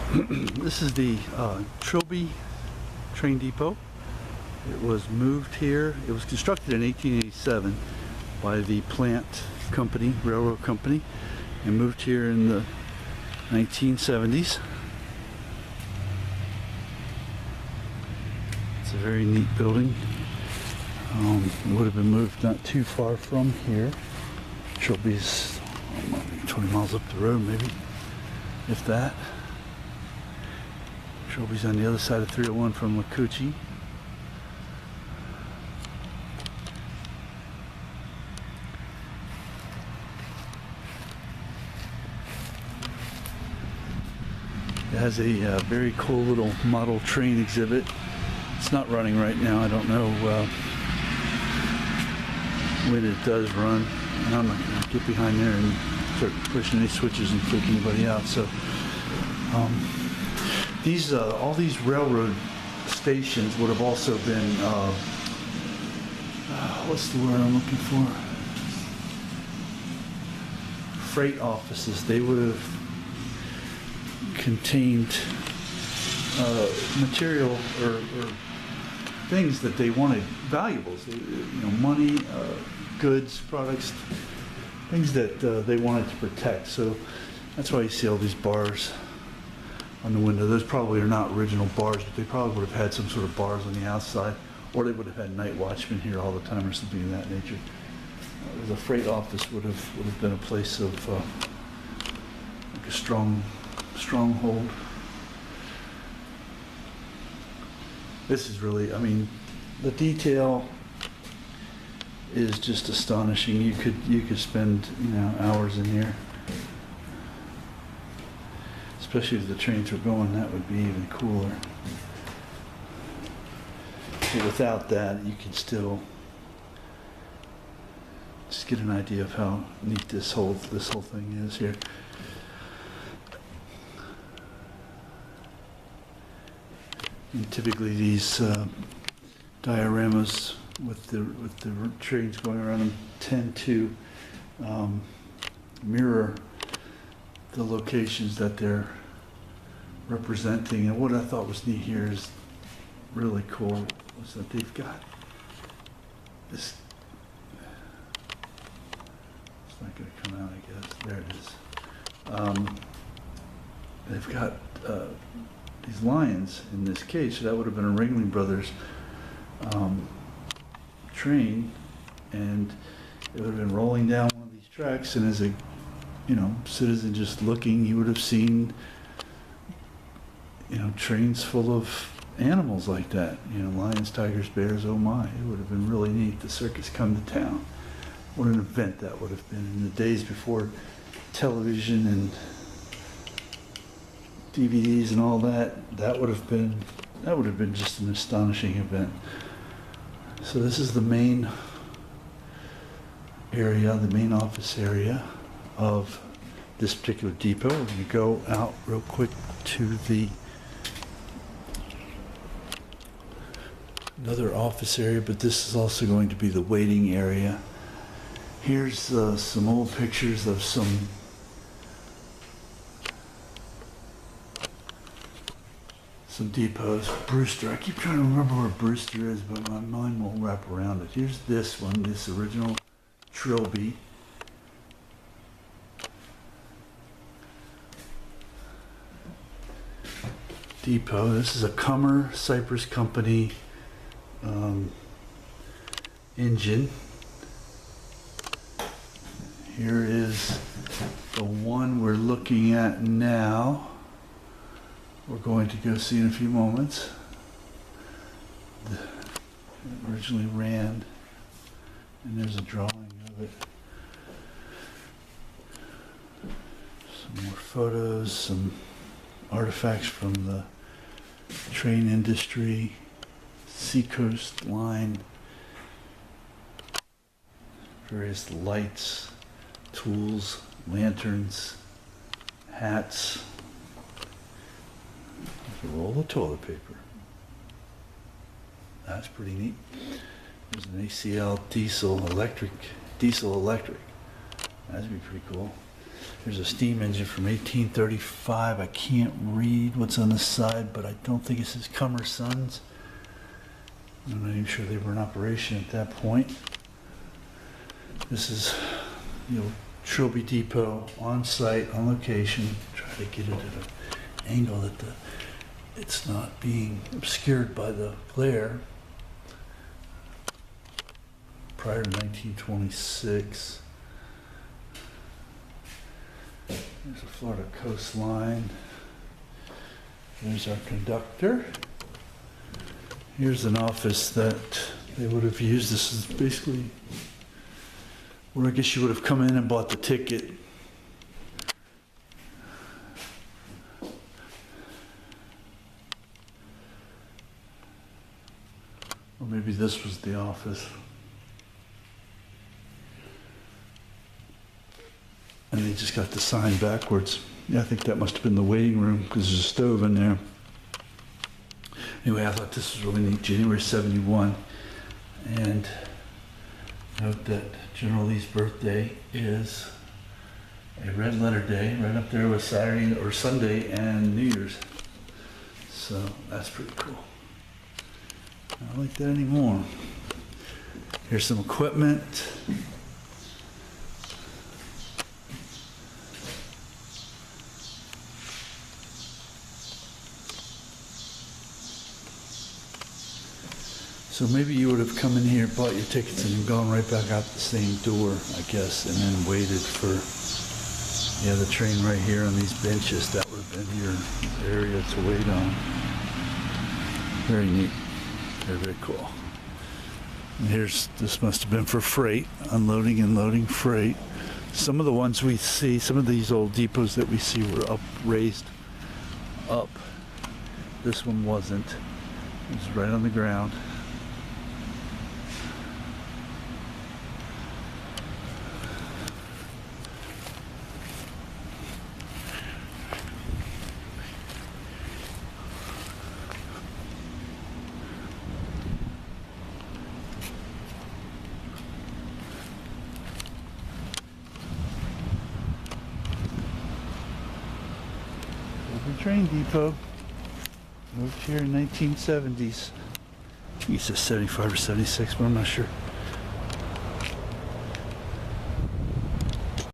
This is the Trilby train depot. It was moved here. It was constructed in 1887 by the plant company, railroad company, and moved here in the 1970s. It's a very neat building. It would have been moved not too far from here. Trilby's 20 miles up the road, maybe, if that. Trilby's on the other side of 301 from Lakuchi. It has a very cool little model train exhibit. It's not running right now. I don't know when it does run. And I'm not going to get behind there and start pushing any switches and freak anybody out. So all these railroad stations would have also been what's the word I'm looking for? Freight offices. They would have contained material or things that they wanted, valuables, money, goods, products, things that they wanted to protect. So that's why you see all these bars on the window. Those probably are not original bars, but they probably would have had some sort of bars on the outside, or they would have had night watchmen here all the time or something of that nature. The freight office would have been a place of like a stronghold. This is really, the detail is just astonishing. You could spend hours in here. Especially if the trains were going, that would be even cooler. But without that, you can still just get an idea of how neat this whole thing is here. And typically these dioramas with the trains going around them tend to mirror the locations that they're representing. And what I thought was neat here is really cool was that they've got this. It's not going to come out, I guess. There it is. They've got these lions in this cage. So that would have been a Ringling Brothers train, and it would have been rolling down one of these tracks. And as a citizen just looking, you would have seen trains full of animals like that, lions, tigers, bears. Oh my, it would have been really neat. The circus come to town. What an event that would have been in the days before television and DVDs and all that. That would have been just an astonishing event. So this is the main area, the main office area of this particular depot. We're going to go out real quick to another office area, but this is also going to be the waiting area. Here's some old pictures of some depots. Brewster, I keep trying to remember where Brewster is, but my mind won't wrap around it. Here's this one, this original Trilby. Depot. This is a Cummer Cypress Company engine. Here is the one we're looking at now. We're going to go see in a few moments. It originally ran, and there's a drawing of it. Some more photos, some artifacts from the train industry, Seacoast line, various lights, tools, lanterns, hats, a roll of toilet paper. That's pretty neat. There's an ACL diesel electric. That'd be pretty cool. There's a steam engine from 1835. I can't read what's on the side, but I don't think it says Cummer Sons. I'm not even sure they were in operation at that point. This is the old Trilby Depot on site, on location. Try to get it at an angle that it's not being obscured by the glare. Prior to 1926. There's a Florida coastline. There's our conductor. Here's an office that they would have used. This is basically where I guess you would have come in and bought the ticket. Or maybe this was the office. And they just got the sign backwards. Yeah, I think that must have been the waiting room because there's a stove in there. Anyway, I thought this was really neat. January 71. And note that General Lee's birthday is a red letter day, right up there with Saturday or Sunday and New Year's. So that's pretty cool. I don't like that anymore. Here's some equipment. So maybe you would have come in here, bought your tickets, and gone right back out the same door, I guess, and then waited for, the train right here on these benches. That would have been your area to wait on. Very neat. Very, very cool. And this must have been for freight, unloading and loading freight. Some of the ones we see, some of these old depots that we see were raised up. This one wasn't. It was right on the ground. The train depot moved here in 1970s. I think it says 75 or 76, but I'm not sure.